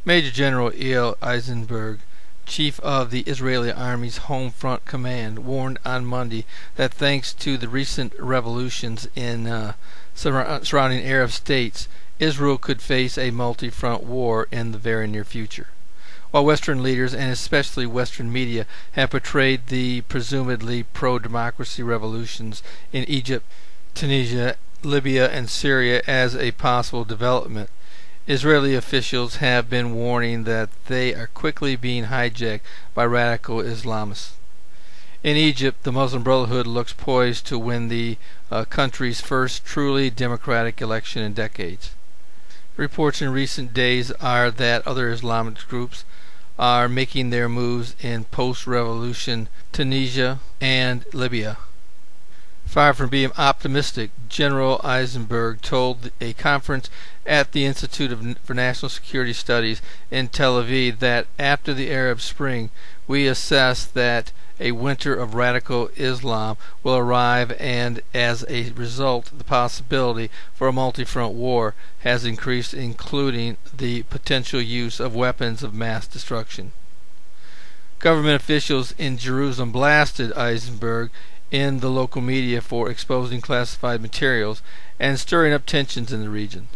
Major General Eyal Eisenberg, chief of the Israeli Army's Home Front Command, warned on Monday that thanks to the recent revolutions in surrounding Arab states, Israel could face a multi-front war in the very near future. While Western leaders, and especially Western media, have portrayed the presumably pro-democracy revolutions in Egypt, Tunisia, Libya, and Syria as a possible development, Israeli officials have been warning that they are quickly being hijacked by radical Islamists. In Egypt, the Muslim Brotherhood looks poised to win the country's first truly democratic election in decades. Reports in recent days are that other Islamic groups are making their moves in post-revolution Tunisia and Libya. Far from being optimistic, General Eisenberg told a conference at the Institute for National Security Studies in Tel Aviv that after the Arab Spring, we assess that a winter of radical Islam will arrive, and as a result, the possibility for a multi-front war has increased, including the potential use of weapons of mass destruction. Government officials in Jerusalem blasted Eisenberg in the local media for exposing classified materials and stirring up tensions in the region.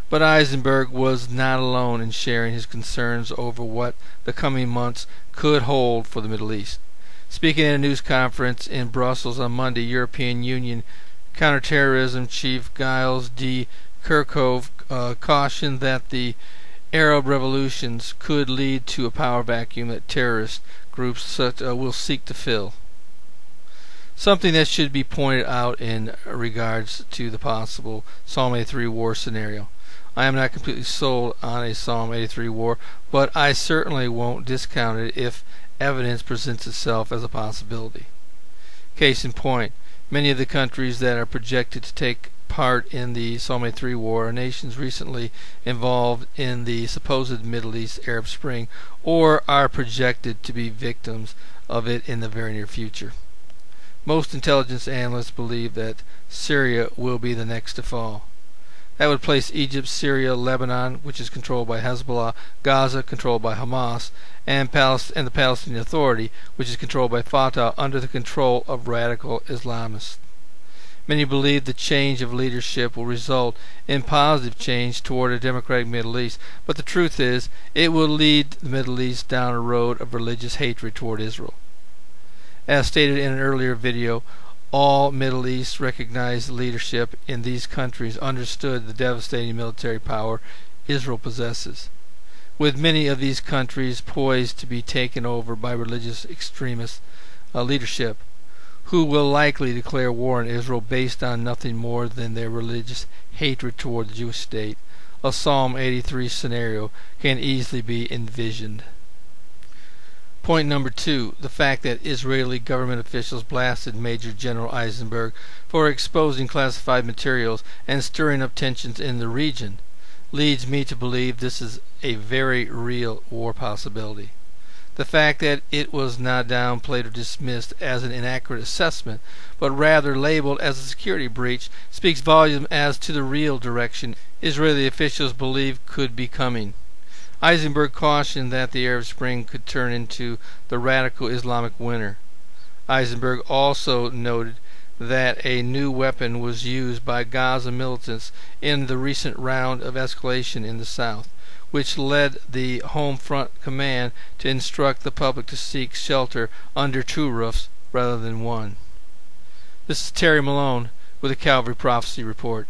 But Eisenberg was not alone in sharing his concerns over what the coming months could hold for the Middle East. Speaking at a news conference in Brussels on Monday, European Union counterterrorism chief Gilles de Kerchove cautioned that the Arab revolutions could lead to a power vacuum that terrorist groups will seek to fill. Something that should be pointed out in regards to the possible Psalm 83 war scenario. I am not completely sold on a Psalm 83 war, but I certainly won't discount it if evidence presents itself as a possibility. Case in point, many of the countries that are projected to take part in the Psalm 83 war are nations recently involved in the supposed Middle East Arab Spring, or are projected to be victims of it in the very near future. Most intelligence analysts believe that Syria will be the next to fall. That would place Egypt, Syria, Lebanon, which is controlled by Hezbollah, Gaza, controlled by Hamas, and the Palestinian Authority, which is controlled by Fatah, under the control of radical Islamists. Many believe the change of leadership will result in positive change toward a democratic Middle East, but the truth is, it will lead the Middle East down a road of religious hatred toward Israel. As stated in an earlier video, all Middle East recognized leadership in these countries understood the devastating military power Israel possesses, with many of these countries poised to be taken over by religious extremist leadership, who will likely declare war on Israel based on nothing more than their religious hatred toward the Jewish state. A Psalm 83 scenario can easily be envisioned. Point number 2, the fact that Israeli government officials blasted Major General Eisenberg for exposing classified materials and stirring up tensions in the region leads me to believe this is a very real war possibility. The fact that it was not downplayed or dismissed as an inaccurate assessment, but rather labeled as a security breach, speaks volumes as to the real direction Israeli officials believe could be coming. Eisenberg cautioned that the Arab Spring could turn into the radical Islamic winter. Eisenberg also noted that a new weapon was used by Gaza militants in the recent round of escalation in the south, which led the Home Front Command to instruct the public to seek shelter under 2 roofs rather than 1. This is Terry Malone with the Calvary Prophecy Report.